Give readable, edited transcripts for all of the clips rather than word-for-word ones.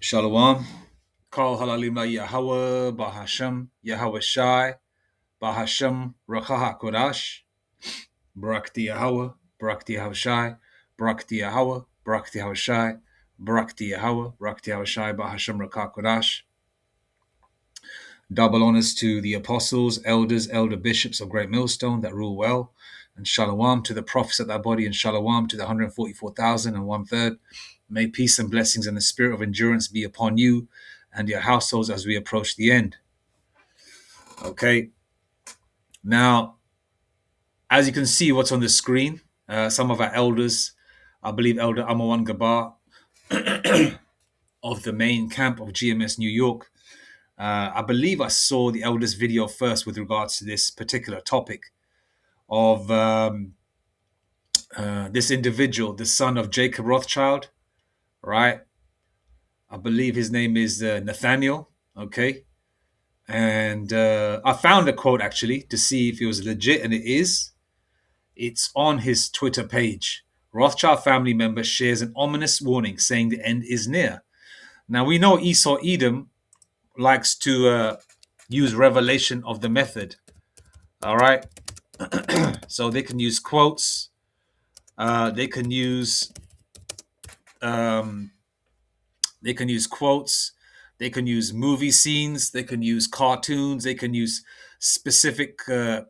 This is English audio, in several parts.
Shalom. Kol halalim la Yahweh, Bahashem, Yahweh Shai, Bahashem, Rachaha Kodash, Brakti Yahweh, Brakti Yahweh Shai, Brakti Yahweh, Brakti Yahweh Shai, Brakti Yahweh, Brakti Yahweh Shai, Bahashem, Rachaha Kodash. Double honors to the apostles, elders, elder bishops of Great Millstone that rule well, and shalom to the prophets of that body, and shalom to the 144,000 and one third. May peace and blessings and the spirit of endurance be upon you and your households as we approach the end. Okay. Now, as you can see, what's on the screen, some of our elders, I believe Elder Amawan Gabar of the main camp of GMS New York, I believe I saw the elders video first with regards to this particular topic of this individual, the son of Jacob Rothschild, right? I believe his name is Nathaniel, okay? And I found a quote actually to see if it was legit, and it is. It's on his Twitter page. Rothschild family member shares an ominous warning saying the end is near. Now we know Esau Edom likes to use revelation of the method. All right. So they can use quotes. They can use quotes. They can use movie scenes. They can use cartoons. They can use specific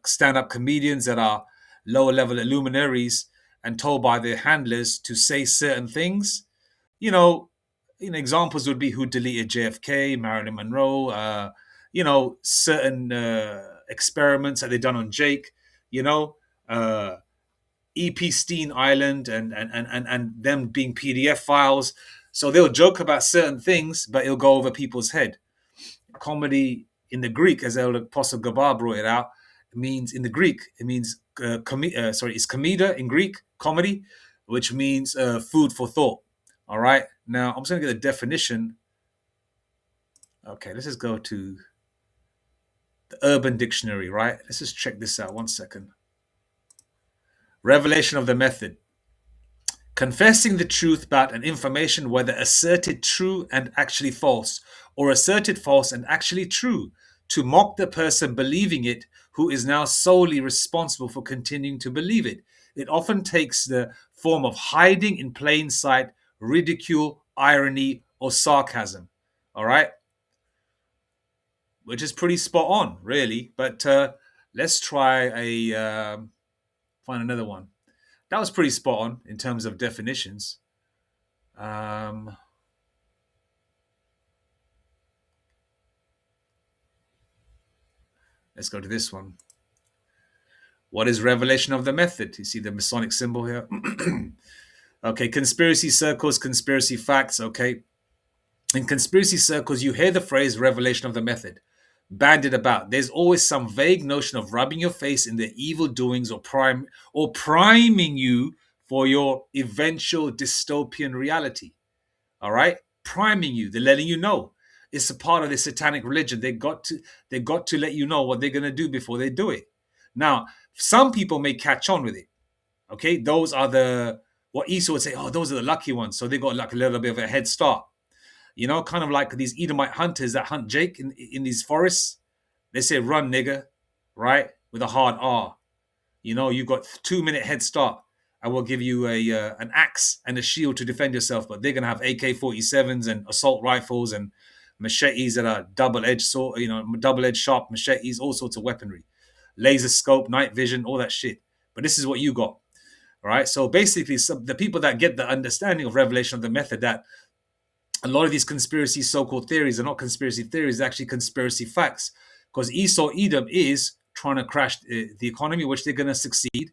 stand-up comedians that are lower-level luminaries and told by their handlers to say certain things. Examples would be who deleted JFK, Marilyn Monroe. Certain experiments that they've done on Jake. EP Steen Island and them being PDF files. So they'll joke about certain things, but it'll go over people's head. Comedy in the Greek, as Elder Apostle Gabar brought it out, it means in the Greek, it means it's komeda in Greek, comedy, which means food for thought. All right. Now I'm just going to get a definition. Okay, let's just go to the Urban Dictionary, right? Let's just check this out. 1 second. Revelation of the method. Confessing the truth about an information, whether asserted true and actually false, or asserted false and actually true, to mock the person believing it, who is now solely responsible for continuing to believe it. It often takes the form of hiding in plain sight, ridicule, irony, or sarcasm. All right? Which is pretty spot on, really. But let's try find another one. That was pretty spot on in terms of definitions. Let's go to this one. What is revelation of the method? You see the Masonic symbol here? Okay, conspiracy circles, conspiracy facts, okay? In conspiracy circles, you hear the phrase revelation of the method bandied about. There's always some vague notion of rubbing your face in the evil doings or priming you for your eventual dystopian reality. All right? Priming you. They're letting you know. It's a part of the satanic religion. They got to let you know what they're going to do before they do it. Now, some people may catch on with it. Okay? Those are what Esau would say, oh, those are the lucky ones. So they got like a little bit of a head start. Kind of like these Edomite hunters that hunt Jake in these forests. They say, run, nigger, right? With a hard R. You've got 2-minute head start. I will give you an axe and a shield to defend yourself, but they're going to have AK-47s and assault rifles and machetes that are double-edged sword, double-edged sharp machetes, all sorts of weaponry. Laser scope, night vision, all that shit. But this is what you got, all right? So basically, the people that get the understanding of revelation of the method, that a lot of these conspiracy so-called theories are not conspiracy theories, they're actually conspiracy facts. Because Esau Edom is trying to crash the economy, which they're going to succeed,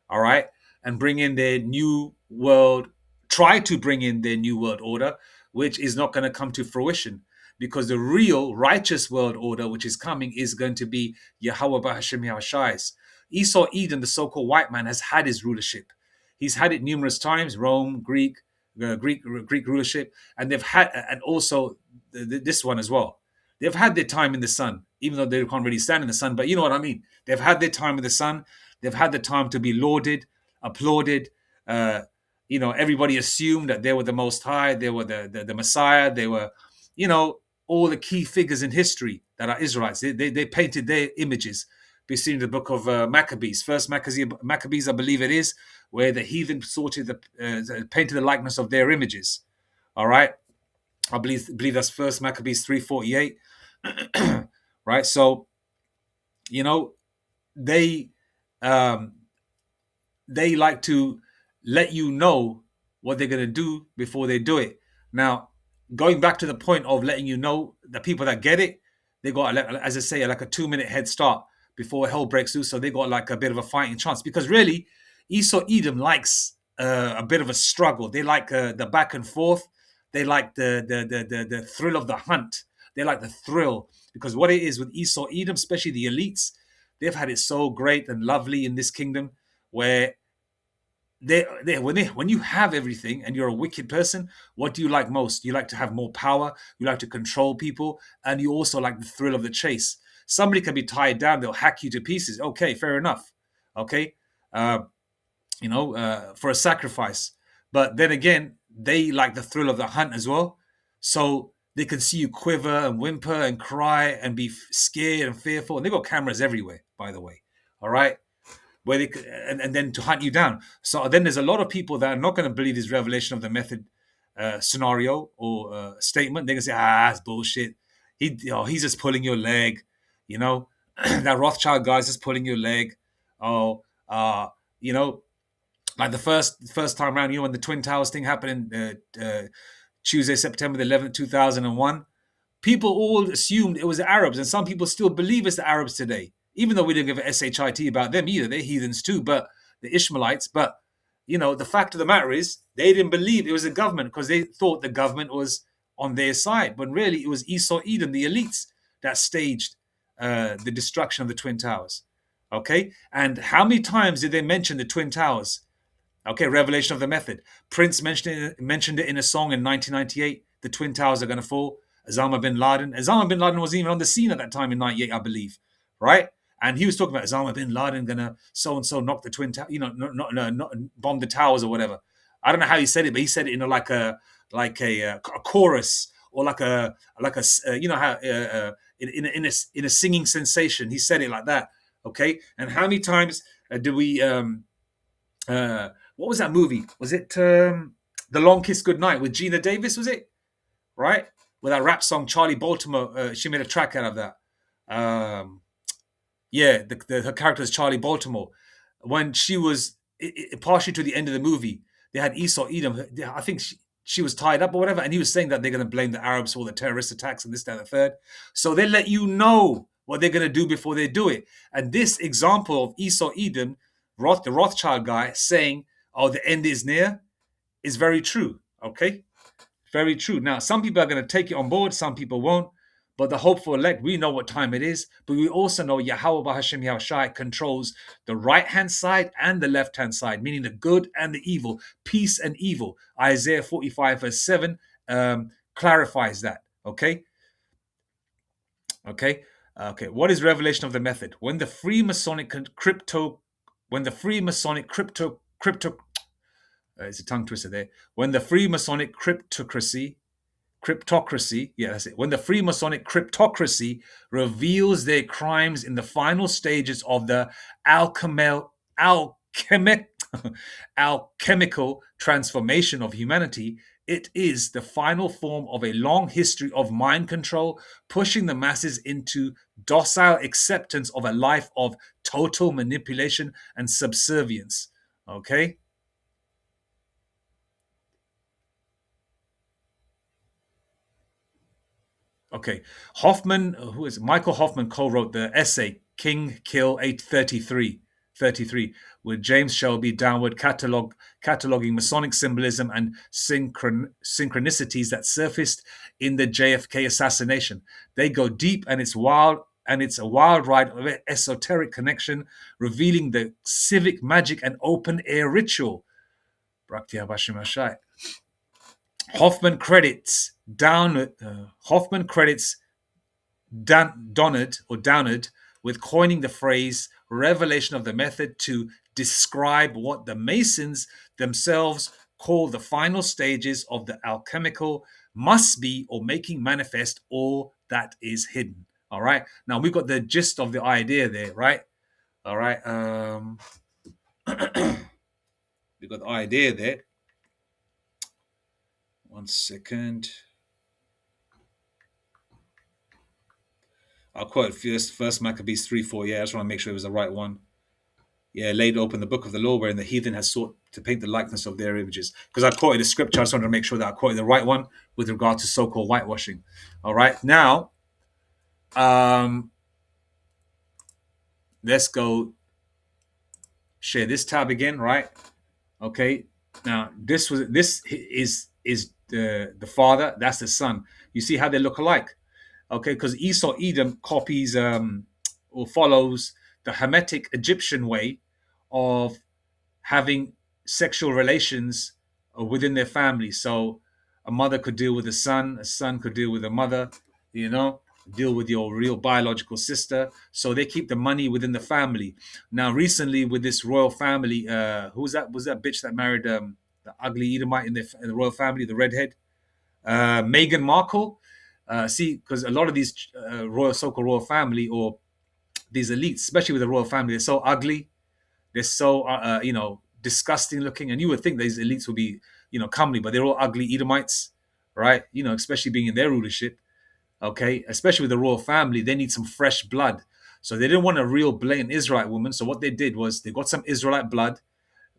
all right, and bring in their new world, try to bring in their new world order, which is not going to come to fruition. Because the real righteous world order, which is coming, is going to be Yahweh B'Hashem Yahushai's. Esau Edom, the so-called white man, has had his rulership. He's had it numerous times, Rome, Greek rulership, and they've had, and also this one as well. They've had their time in the sun, even though they can't really stand in the sun. But you know what I mean. They've had their time in the sun. They've had the time to be lauded, applauded. Everybody assumed that they were the Most High. They were the Messiah. They were you know, all the key figures in history that are Israelites. They painted their images. Be seen in the book of Maccabees, First Maccabees, I believe it is, where the heathen sorted painted the likeness of their images. All right, I believe that's First Maccabees 3:48. Right, so you know they um, they like to let you know what they're going to do before they do it. Now, going back to the point of letting you know, the people that get it, they got, as I say, like a 2 minute head start before hell breaks loose. So they got like a bit of a fighting chance because really, Esau Edom likes a bit of a struggle. They like the back and forth. They like the thrill of the hunt. They like the thrill because what it is with Esau Edom, especially the elites, they've had it so great and lovely in this kingdom where when you have everything and you're a wicked person, what do you like most? You like to have more power, you like to control people, and you also like the thrill of the chase. Somebody can be tied down, they'll hack you to pieces. Okay, fair enough. Okay, uh, for a sacrifice. But then again, they like the thrill of the hunt as well. So they can see you quiver and whimper and cry and be scared and fearful. And they've got cameras everywhere, by the way. All right, where they and then to hunt you down. So then there's a lot of people that are not going to believe this revelation of the method scenario or statement. They're going to say, it's bullshit. He's just pulling your leg. You know, that Rothschild guy's just pulling your leg. Oh, you know, like the first time around, when the Twin Towers thing happened in Tuesday, September the 11th, 2001, people all assumed it was the Arabs, and some people still believe it's the Arabs today, even though we didn't give a shit about them either. They're heathens too, but the Ishmaelites. But the fact of the matter is, they didn't believe it was the government because they thought the government was on their side. But really, it was Esau Edom, the elites, that staged the destruction of the Twin Towers. Okay, and how many times did they mention the Twin Towers? Okay, revelation of the method. Prince mentioned it in a song in 1998. The Twin Towers are going to fall. Osama bin Laden. Osama bin Laden wasn't even on the scene at that time in 98, I believe. Right? And he was talking about Osama bin Laden going to so-and-so knock the Twin Towers, not bomb the towers or whatever. I don't know how he said it, but he said it in like a chorus or like a how in a singing sensation. He said it like that. Okay? And how many times do we what was that movie? Was it The Long Kiss Goodnight with Gina Davis? Was it right with that rap song Charlie Baltimore? She made a track out of that. Her character is Charlie Baltimore. When she was partially to the end of the movie, they had Esau Edom. I think she was tied up or whatever, and he was saying that they're going to blame the Arabs for the terrorist attacks and this, that, and the third. So they let you know what they're going to do before they do it. And this example of Esau Edom, the Rothschild guy, saying, "Oh, the end is near," is very true. Okay, very true. Now, some people are going to take it on board, some people won't. But the hopeful elect, we know what time it is. But we also know Yahweh Bahashem Yahushai controls the right-hand side and the left-hand side, meaning the good and the evil, peace and evil. Isaiah 45 verse 7 clarifies that. Okay. What is revelation of the method? When the Freemasonic crypto, it's a tongue twister there. When the Freemasonic cryptocracy, that's it. When the Freemasonic cryptocracy reveals their crimes in the final stages of the alchemical transformation of humanity, it is the final form of a long history of mind control, pushing the masses into docile acceptance of a life of total manipulation and subservience. Okay? Okay. Michael Hoffman co-wrote the essay King Kill 833 with James Shelby Downward cataloging Masonic symbolism and synchronicities that surfaced in the JFK assassination. They go deep, and it's a wild ride of esoteric connection, revealing the civic magic and open air ritual. Hoffman credits Downard with coining the phrase revelation of the method to describe what the Masons themselves call the final stages of the alchemical must be or making manifest all that is hidden. All right. Now we've got the gist of the idea there, right? All right. We've got the idea there. One second. I'll quote first Maccabees 3:4. Yeah, I just want to make sure it was the right one. Yeah, laid open the book of the law, wherein the heathen has sought to paint the likeness of their images. Because I quoted the scripture, I just wanted to make sure that I quoted the right one with regard to so-called whitewashing. All right, now let's go share this tab again, right? Okay. Now this is the father, that's the son. You see how they look alike, okay? Because Esau Edom copies or follows the Hamitic Egyptian way of having sexual relations within their family. So a mother could deal with a son could deal with a mother, you know, deal with your real biological sister. So they keep the money within the family. Now, recently with this royal family, who's that? Was that bitch that married the ugly Edomite in the royal family, the redhead, Meghan Markle? See, because a lot of these so-called royal family or these elites, especially with the royal family, they're so ugly, they're so disgusting looking, and you would think these elites would be comely, but they're all ugly Edomites, right? Especially being in their rulership. Okay, especially with the royal family, they need some fresh blood. So they didn't want a real blatant Israelite woman. So what they did was they got some Israelite blood,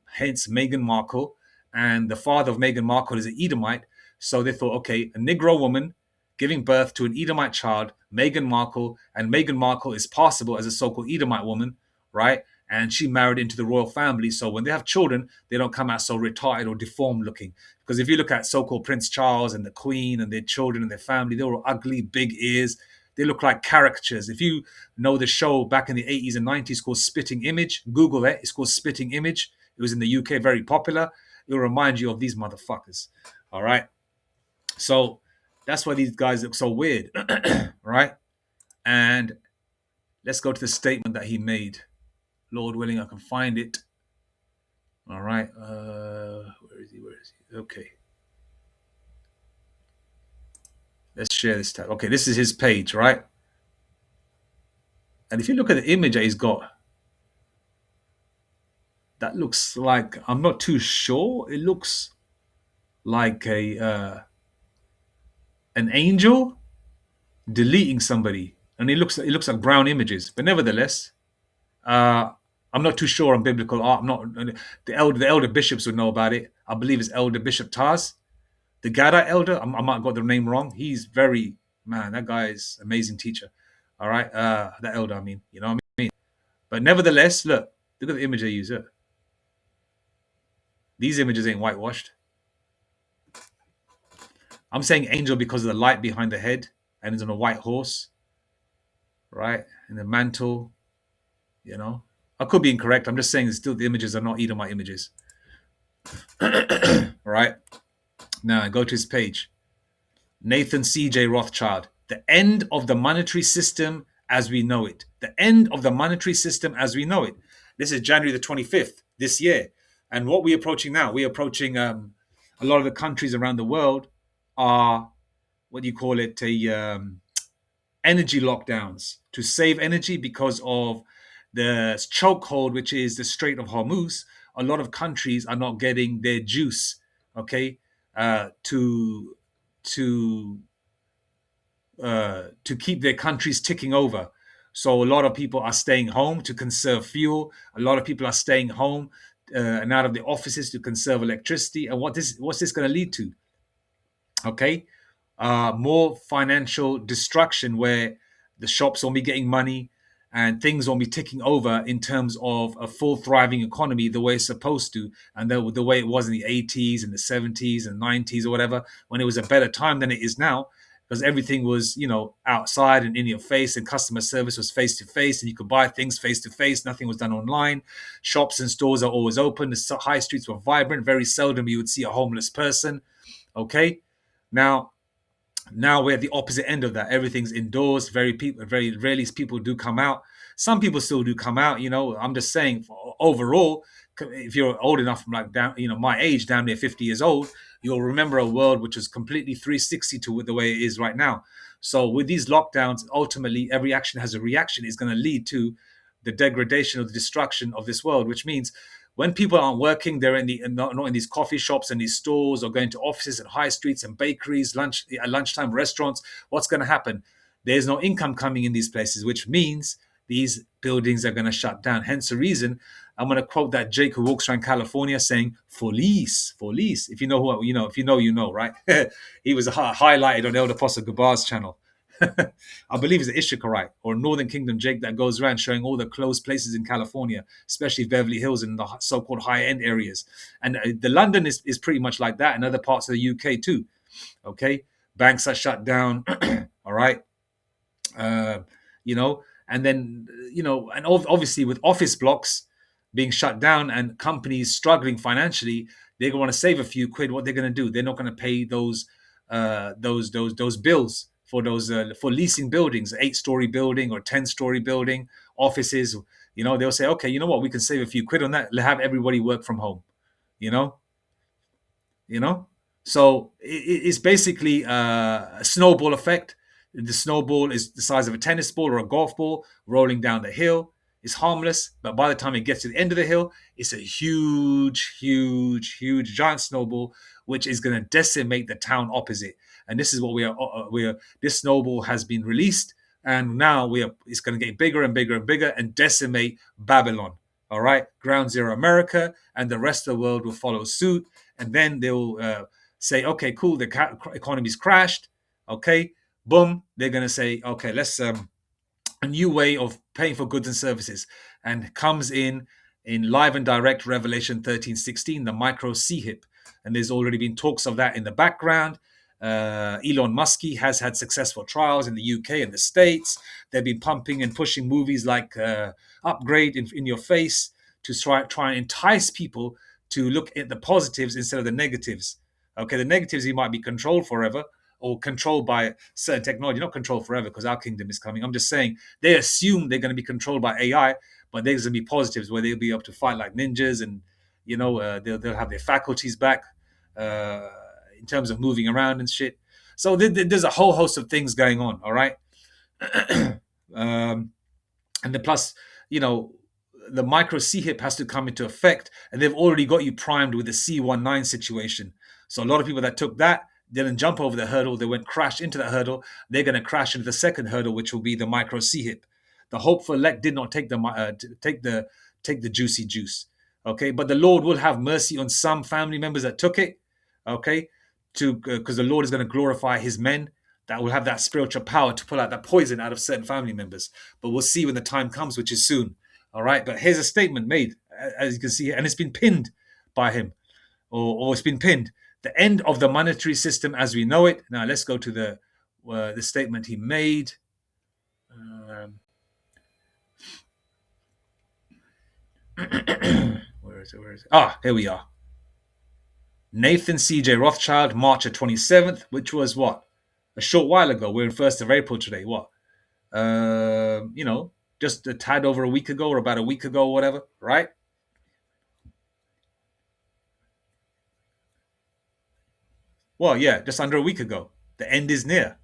hence Meghan Markle, and the father of Meghan Markle is an Edomite. So they thought, okay, a Negro woman giving birth to an Edomite child, Meghan Markle, and Meghan Markle is passable as a so-called Edomite woman, right? And she married into the royal family. So when they have children, they don't come out so retarded or deformed looking. Because if you look at so-called Prince Charles and the Queen and their children and their family, they're all ugly, big ears. They look like caricatures. If you know the show back in the 80s and 90s called Spitting Image, Google it. It's called Spitting Image. It was in the UK, very popular. It'll remind you of these motherfuckers. All right. So that's why these guys look so weird. Right. And let's go to the statement that he made. Lord willing, I can find it. All right. Where is he? Where is he? Okay. Let's share this tab. Okay, this is his page, right? And if you look at the image that he's got, that looks like, I'm not too sure. It looks like an angel deleting somebody, and it looks like brown images. But nevertheless, I'm not too sure on biblical art. I'm not the elder bishops would know about it. I believe it's Elder Bishop Taz, the Gadite elder. I might have got the name wrong. He's very that guy is amazing teacher. All right, that elder. I mean, you know what I mean. But nevertheless, look at the image they use. Look. These images ain't whitewashed. I'm saying angel because of the light behind the head, and he's on a white horse, right? And the mantle, I could be incorrect. I'm just saying that still the images are not Edomite images. Right? Now, go to his page. Nathan C.J. Rothschild. The end of the monetary system as we know it. The end of the monetary system as we know it. This is January the 25th this year. And what we're approaching now, we're approaching a lot of the countries around the world are, what do you call it, energy lockdowns to save energy because of the chokehold, which is the Strait of Hormuz. A lot of countries are not getting their juice, okay, to keep their countries ticking over. So a lot of people are staying home to conserve fuel. A lot of people are staying home and out of the offices to conserve electricity. And what's this going to lead to? Okay, more financial destruction where the shops won't be getting money and things won't be ticking over in terms of a full thriving economy the way it's supposed to, and the way it was in the 80s and the 70s and 90s or whatever, when it was a better time than it is now, because everything was outside and in your face, and customer service was face to face, and you could buy things face to face. Nothing was done online. Shops and stores are always open. The high streets were vibrant. Very seldom you would see a homeless person. Okay, now we're at the opposite end of that. Everything's indoors. Very rarely people do come out. Some people still do come out. I'm just saying overall, if you're old enough, like down, my age, down near 50 years old, you'll remember a world which is completely 360 to the way it is right now. So with these lockdowns, ultimately every action has a reaction. Is going to lead to the degradation or the destruction of this world, which means when people aren't working, they're not in these coffee shops and these stores, or going to offices and high streets and bakeries, at lunchtime restaurants. What's going to happen? There's no income coming in these places, which means these buildings are going to shut down. Hence the reason I'm going to quote that Jake who walks around California saying, "Police, police." If you know who, if you know, right? He was highlighted on Elder Apostle Gabar's channel. I believe it's the Issacharite or Northern Kingdom Jake that goes around showing all the closed places in California, especially Beverly Hills and the so-called high-end areas. And the London is pretty much like that, and other parts of the UK too. Okay, banks are shut down. All right, and then and obviously with office blocks being shut down and companies struggling financially, they're going to want to save a few quid. What they're going to do? They're not going to pay those bills for those for leasing buildings, 8-story building or 10-story building, offices. They'll say, okay, you know what? We can save a few quid on that. Have everybody work from home. You know, you know. So it's basically a snowball effect. The snowball is the size of a tennis ball or a golf ball rolling down the hill. It's harmless, but by the time it gets to the end of the hill, it's a huge, huge, huge, giant snowball, which is going to decimate the town opposite. And this is what we are. This snowball has been released, and now it's going to get bigger and bigger and bigger and decimate Babylon. All right, Ground Zero America, and the rest of the world will follow suit, and then they'll say, okay, cool, the economy's crashed. Okay, boom, they're going to say, okay, let's a new way of paying for goods and services, and comes in live and direct Revelation 13:16, the micro CHIP. And there's already been talks of that in the background. Elon Musk has had successful trials in the UK and the States. They've been pumping and pushing movies like Upgrade in your face to try and entice people to look at the positives instead of the negatives. Okay, the negatives you might be controlled forever, or controlled by certain technology, not controlled forever because our kingdom is coming. I'm just saying they assume they're going to be controlled by AI, but there's going to be positives where they'll be able to fight like ninjas, and they'll have their faculties back in terms of moving around and shit. So there's a whole host of things going on. All right, and then plus, the micro CHIP has to come into effect, and they've already got you primed with the C19 situation. So a lot of people that took that didn't jump over the hurdle. They went crash into that hurdle. They're going to crash into the second hurdle, which will be the micro CHIP. The hopeful elect did not take the juicy juice. Okay, but the Lord will have mercy on some family members that took it. Okay, because the Lord is going to glorify His men that will have that spiritual power to pull out that poison out of certain family members. But we'll see when the time comes, which is soon. All right, but here's a statement made, as you can see, and it's been pinned by him, or it's been pinned. The end of the monetary system as we know it. Now let's go to the statement he made. Where is it? Ah, here we are. Nathan C.J. Rothschild, March 27th, which was what? A short while ago. We're in 1st of April today. What? Just a tad over a week ago, or about a week ago, or whatever, right? Well, yeah, just under a week ago. The end is near,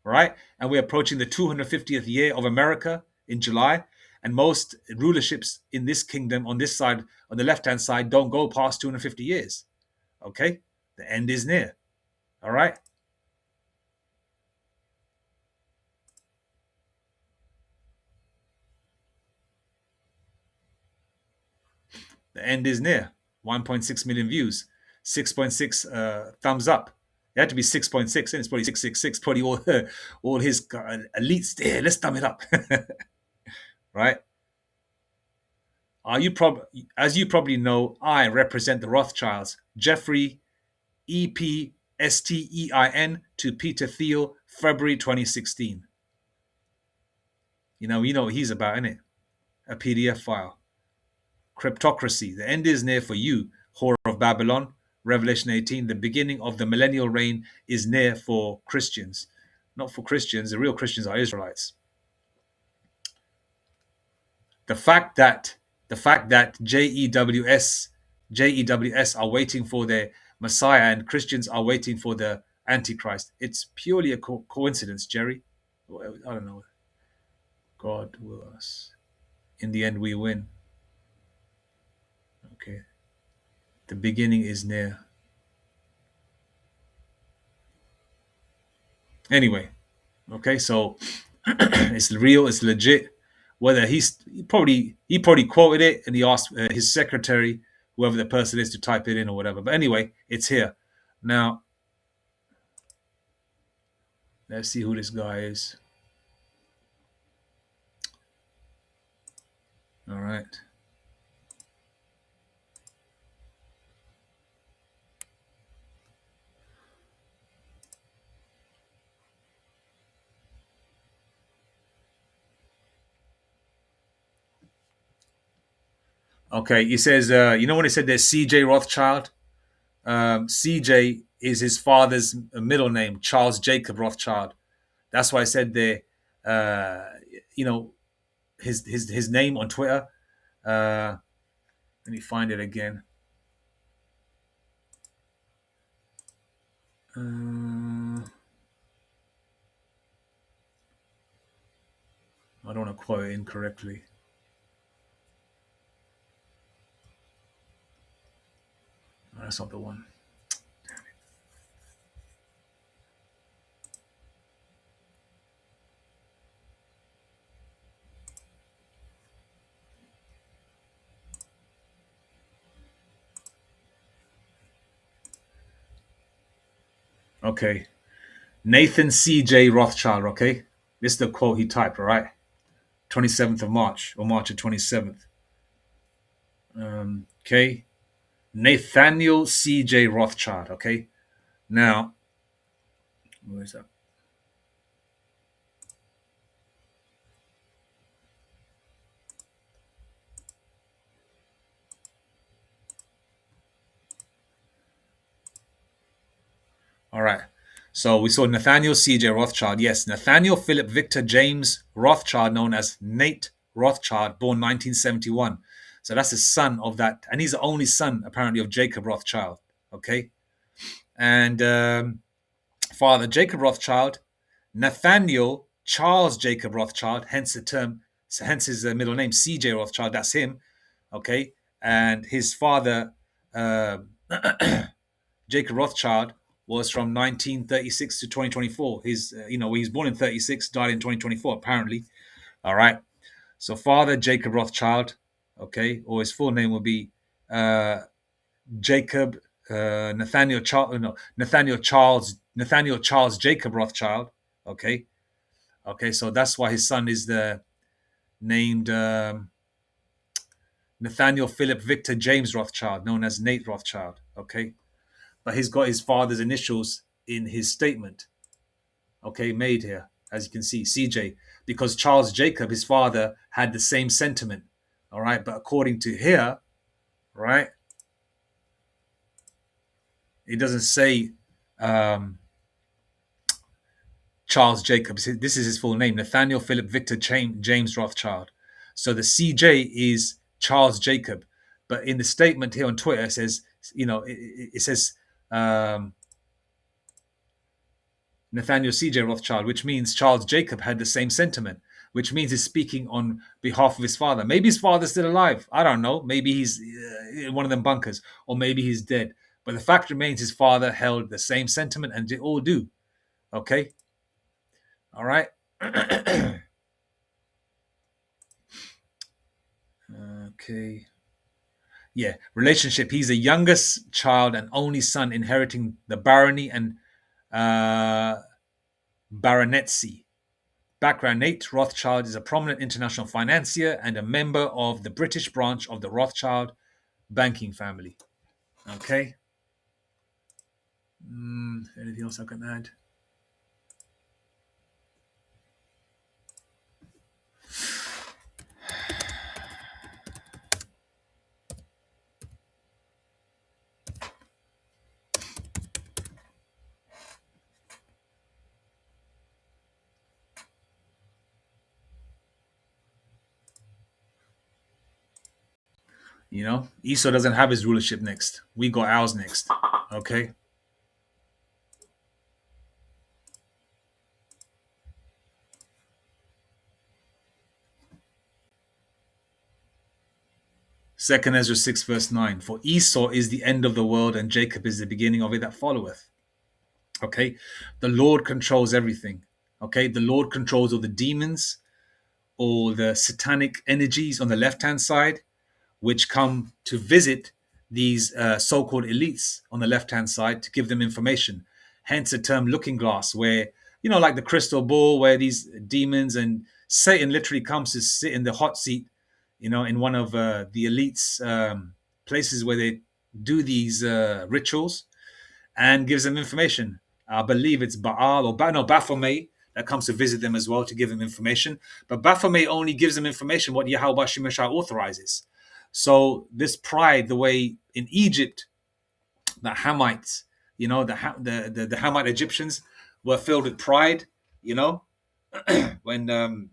right? And we're approaching the 250th year of America in July. And most rulerships in this kingdom, on this side, on the left-hand side, don't go past 250 years. Okay? The end is near. All right? The end is near. 1.6 million views. 6.6 thumbs up. It had to be 6.6, and it's probably 666. Probably all his elites there. Let's thumb it up. Right? As you probably know, I represent the Rothschilds. Jeffrey EPSTEIN to Peter Thiel, February 2016. You know what he's about, innit? A PDF file. Cryptocracy. The end is near for you, whore of Babylon. Revelation 18. The beginning of the millennial reign is near for Christians. Not for Christians. The real Christians are Israelites. The fact that the fact that JEWS are waiting for their Messiah and Christians are waiting for the Antichrist. It's purely a coincidence, Jerry. I don't know. God will us. In the end, we win. Okay. The beginning is near. Anyway, okay, so it's real, it's legit. Whether he probably quoted it and he asked his secretary, whoever the person is, to type it in or whatever. But anyway, it's here. Now, let's see who this guy is. All right. Okay, he says, when he said there's C.J. Rothschild? C.J. is his father's middle name, Charles Jacob Rothschild. That's why I said there, uh, you know, his name on Twitter. Uh, Let me find it again. I don't want to quote it incorrectly. No, that's not the one. Okay. Nathan C.J. Rothschild, okay? This is the quote he typed, all right? 27th of March, or March the 27th. Okay. Nathaniel C.J. Rothschild, okay? Now, where is that? All right. So we saw Nathaniel C.J. Rothschild. Yes, Nathaniel Philip Victor James Rothschild, known as Nate Rothschild, born 1971. So that's the son of that. And he's the only son, apparently, of Jacob Rothschild. Okay. And father Jacob Rothschild, Nathaniel Charles Jacob Rothschild, hence the term, hence his middle name, C.J. Rothschild. That's him. Okay. And his father, uh, Jacob Rothschild, was from 1936 to 2024. He was born in 36, died in 2024, apparently. All right. So father Jacob Rothschild, okay, or his full name will be uh, Jacob Nathaniel Charles Jacob Rothschild. Okay. Okay. So that's why his son is the named Nathaniel Philip Victor James Rothschild, known as Nate Rothschild. Okay. But he's got his father's initials in his statement, okay, made here, as you can see, CJ, because Charles Jacob, his father, had the same sentiment, all right. But according to here, right, it doesn't say um, Charles Jacob. This is his full name, Nathaniel Philip Victor James Rothschild. So the CJ is Charles Jacob, but in the statement here on Twitter, it says, it says um, Nathaniel C.J. Rothschild, which means Charles Jacob had the same sentiment, which means he's speaking on behalf of his father. Maybe his father's still alive. I don't know. Maybe he's in one of them bunkers, or maybe he's dead. But the fact remains his father held the same sentiment, and they all do. Okay? All right? Okay. Yeah. Relationship. He's the youngest child and only son inheriting the barony and uh, baronetcy. Background: Nate Rothschild is a prominent international financier and a member of the British branch of the Rothschild banking family. Okay. Anything else I can add? Esau doesn't have his rulership next. We got ours next. Okay. Second Ezra 6 verse 9. For Esau is the end of the world and Jacob is the beginning of it that followeth. Okay. The Lord controls everything. Okay. The Lord controls all the demons or the satanic energies on the left hand side, which come to visit these so-called elites on the left-hand side to give them information. Hence the term looking glass, where, like the crystal ball, where these demons and Satan literally comes to sit in the hot seat, in one of the elites' places where they do these rituals and gives them information. I believe it's Baal or Baphomet that comes to visit them as well to give them information. But Baphomet only gives them information what Yahweh Shemeshai authorizes. So this pride, the way in Egypt, the Hamites, the Hamite Egyptians were filled with pride, when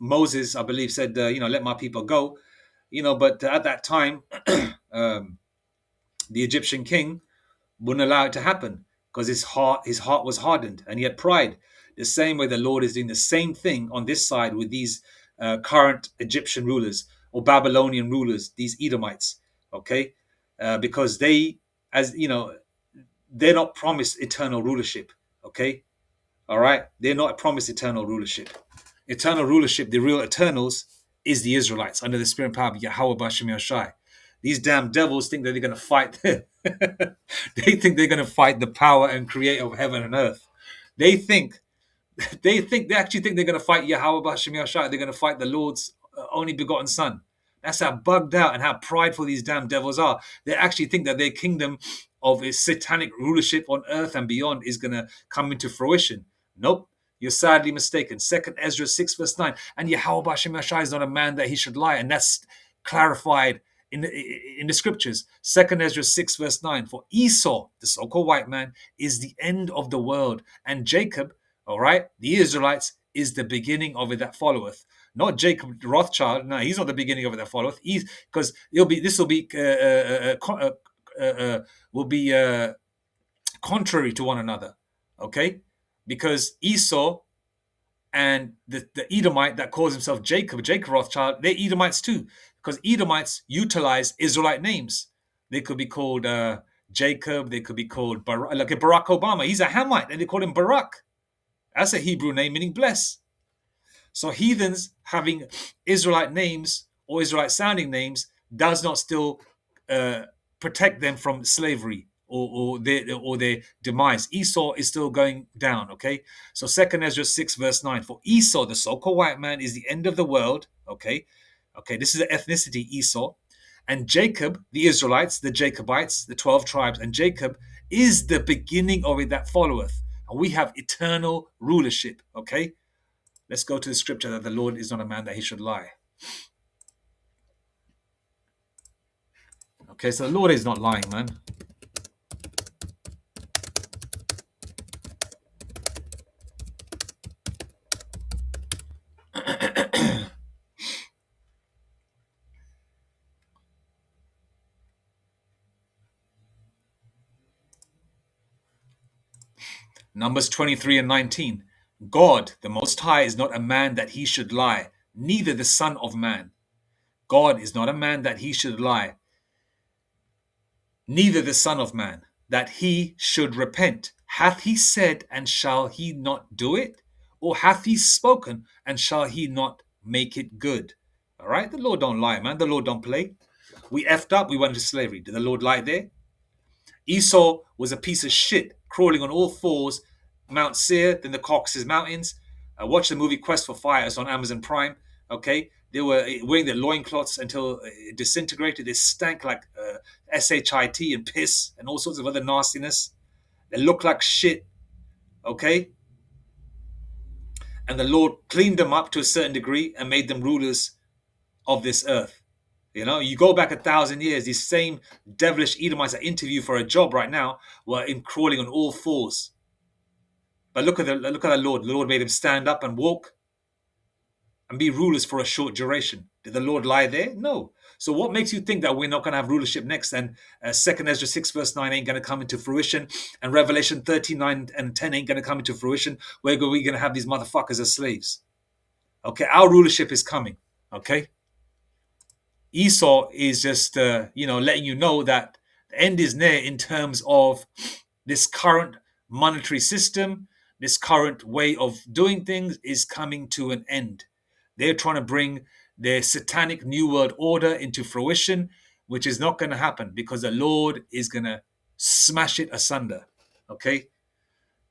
Moses, I believe, said, let my people go, but at that time, the Egyptian king wouldn't allow it to happen because his heart was hardened and he had pride. The same way the Lord is doing the same thing on this side with these current Egyptian rulers or Babylonian rulers, these Edomites, okay? Because they're not promised eternal rulership, okay? All right? They're not promised eternal rulership. Eternal rulership, the real eternals, is the Israelites under the spirit and power of Yahweh Bashem Yashai. These damn devils think that they're going to fight. They think they're going to fight the power and creator of heaven and earth. They think, they actually think they're going to fight Yahweh Bashem Yashai. They're going to fight the Lord's only begotten Son. That's how bugged out and how prideful these damn devils are. They actually think that their kingdom of a satanic rulership on earth and beyond is going to come into fruition. Nope. You're sadly mistaken. Second Ezra 6 verse 9. And Yahweh Bashem Yashai is not a man that he should lie. And that's clarified in the scriptures. Second Ezra 6 verse 9. For Esau, the so-called white man, is the end of the world. And Jacob, all right, the Israelites, is the beginning of it that followeth. Not Jacob Rothschild. No, he's not the beginning of it that followeth. Because this will be contrary to one another. Okay? Because Esau and the Edomite that calls himself Jacob Rothschild, they're Edomites too. Because Edomites utilize Israelite names. They could be called Jacob. They could be called Barak, like Barack Obama. He's a Hamite, and they call him Barak. That's a Hebrew name meaning bless. So heathens having Israelite names or Israelite sounding names does not still protect them from slavery or their demise. Esau is still going down. Okay, so Second Ezra 6 verse 9. For Esau, the so-called white man, is the end of the world. Okay, this is the ethnicity Esau, and Jacob, the Israelites, the Jacobites, the 12 tribes, and Jacob is the beginning of it that followeth. And we have eternal rulership. Okay. Let's go to the scripture that the Lord is not a man that he should lie. Okay, so the Lord is not lying, man. Numbers 23 and 19. God, the Most High, is not a man that he should lie, neither the Son of Man. God is not a man that he should lie, neither the Son of Man, that he should repent. Hath he said, and shall he not do it? Or hath he spoken, and shall he not make it good? All right, the Lord don't lie, man. The Lord don't play. We effed up, we went into slavery. Did the Lord lie there? Esau was a piece of shit, crawling on all fours, Mount Seir, then the Caucasus Mountains. Watch the movie Quest for Fire. It's on Amazon Prime. Okay, they were wearing their loincloths until it disintegrated. They stank like shit and piss and all sorts of other nastiness. They look like shit. Okay, and the Lord cleaned them up to a certain degree and made them rulers of this earth. You go back 1,000 years, these same devilish Edomites that interview for a job right now were in crawling on all fours. But look at the Lord. The Lord made him stand up and walk and be rulers for a short duration. Did the Lord lie there? No. So what makes you think that we're not going to have rulership next, and 2nd Esdras 6 verse 9 ain't going to come into fruition, and Revelation 39 and 10 ain't going to come into fruition? We're going to have these motherfuckers as slaves. Okay, our rulership is coming. Okay, Esau is just letting you know that the end is near in terms of this current monetary system, this current way of doing things is coming to an end. They're trying to bring their satanic new world order into fruition, which is not going to happen because the Lord is going to smash it asunder. Okay,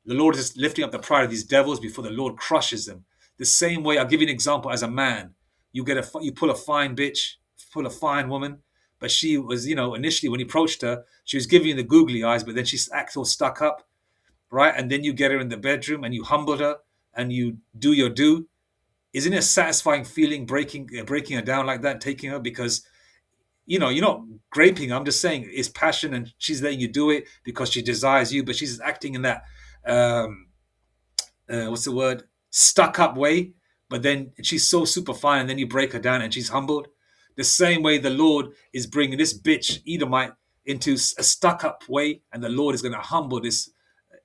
the Lord is lifting up the pride of these devils before the Lord crushes them. The same way, I'll give you an example. As a man, you pull a fine bitch, pull a fine woman, but she was, initially when you approached her, she was giving you the googly eyes, but then she acts all stuck up, right? And then you get her in the bedroom and you humble her and you do your due. Isn't it a satisfying feeling breaking her down like that, taking her? Because you're not raping her. I'm just saying it's passion, and she's letting you do it because she desires you, but she's acting in that um, what's the word, stuck up way, but then she's so super fine and then you break her down and she's humbled. The same way the Lord is bringing this bitch Edomite into a stuck up way, and the Lord is going to humble this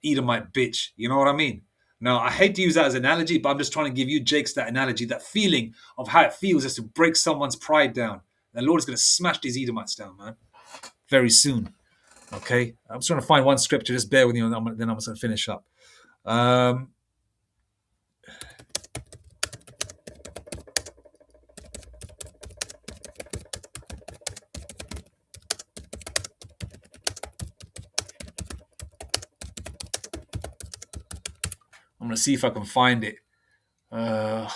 Edomite bitch. You know what I mean? Now, I hate to use that as an analogy, but I'm just trying to give you, Jakes, that analogy, that feeling of how it feels as to break someone's pride down. The Lord is going to smash these Edomites down, man, very soon. Okay? I'm just trying to find one scripture. Just bear with me, and then I'm going to finish up. Um, I'm going to see if I can find it. I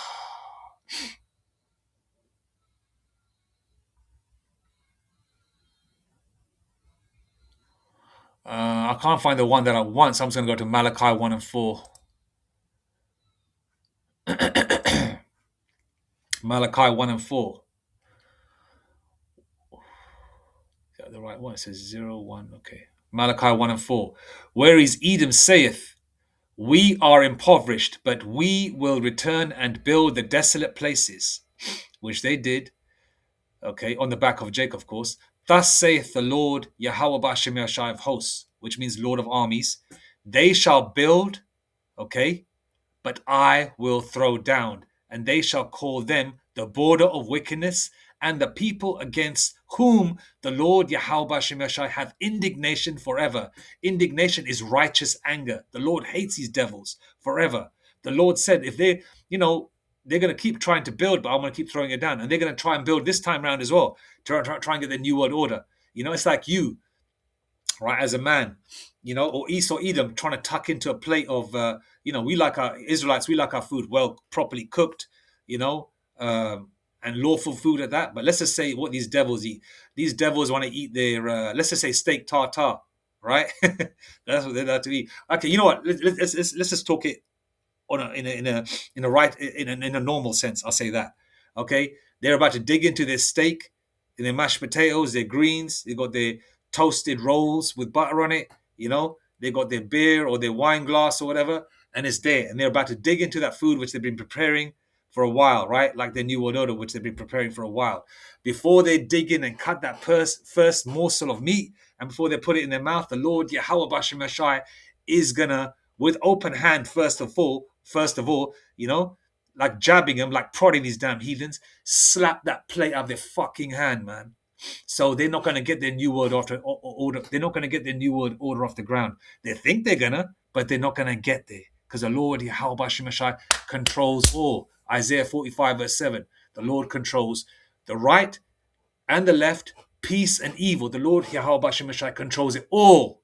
can't find the one that I want, so I'm just going to go to Malachi 1 and 4. Malachi 1 and 4. Is that the right one? It says 0, 1. Okay. Malachi 1 and 4. Whereas Edom saith, we are impoverished, but we will return and build the desolate places, which they did, okay, on the back of Jacob, of course. Thus saith the Lord, Yahweh Ba'ashem Yashai of hosts, which means Lord of armies. They shall build, okay, but I will throw down, and they shall call them the border of wickedness, and the people against whom the Lord Yahweh Shem Yashai hath indignation forever. Indignation is righteous anger. The Lord hates these devils forever. The Lord said, if they, they're going to keep trying to build, but I'm going to keep throwing it down. And they're going to try and build this time around as well, try and get the new world order. It's like you, right, as a man, or Esau Edom trying to tuck into a plate of, we like our Israelites, we like our food well, properly cooked, and lawful food at that. But let's just say what these devils eat. These devils want to eat their, let's just say steak tartare, right? That's what they like to eat. Okay, you know what? Let's just talk it on in a normal sense. I'll say that. Okay, they're about to dig into their steak, in their mashed potatoes, their greens. They got their toasted rolls with butter on it. They got their beer or their wine glass or whatever, and it's there. And they're about to dig into that food which they've been preparing for a while, right? Like their new world order, which they've been preparing for a while. Before they dig in and cut that first morsel of meat, and before they put it in their mouth, the Lord Yahweh Ba'ashem Yashai is gonna, with open hand, first of all, like jabbing them, like prodding these damn heathens, slap that plate out of their fucking hand, man. So they're not going to get their new world order. They're not going to get their new world order off the ground. They think they're gonna, but they're not going to get there because the Lord Yahweh Ba'ashem Yashai controls all. Isaiah 45 verse 7. The Lord controls the right and the left, peace and evil. The Lord Yahweh Ba'ashem Yashai controls it all.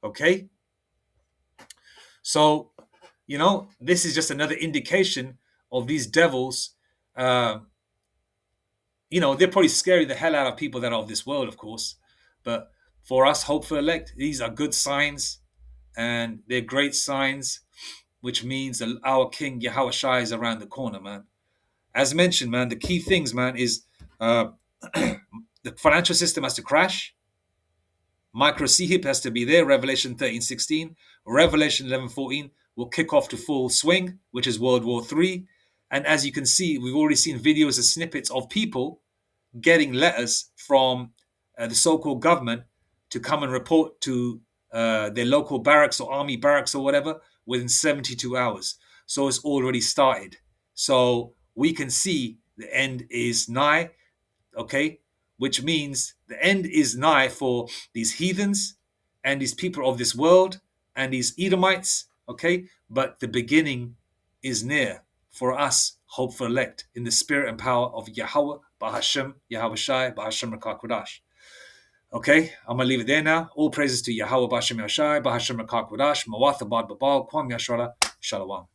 Okay. So, this is just another indication of these devils. They're probably scaring the hell out of people that are of this world, of course. But for us, hopeful elect, these are good signs, and they're great signs, which means that our King Yahweh Shai is around the corner, man. As mentioned, man, the key things, man, is the financial system has to crash. Micro CHIP has to be there. Revelation 13:16. Revelation 11:14 will kick off to full swing, which is World War III. And as you can see, we've already seen videos and snippets of people, getting letters from the so-called government to come and report to their local barracks or army barracks or whatever within 72 hours. So it's already started. So we can see the end is nigh, okay? Which means the end is nigh for these heathens and these people of this world and these Edomites, okay? But the beginning is near for us, hopeful elect, in the spirit and power of Yahweh, Bahashem, Yahweh Shai, Bahashem Rakah Kodash. Okay, I'm going to leave it there now. All praises to Yahweh, Bahashem Yahshai, Bahashem Rakah Kodash, Mawatha Bad Babal, Kwam Yashrala, Shalom.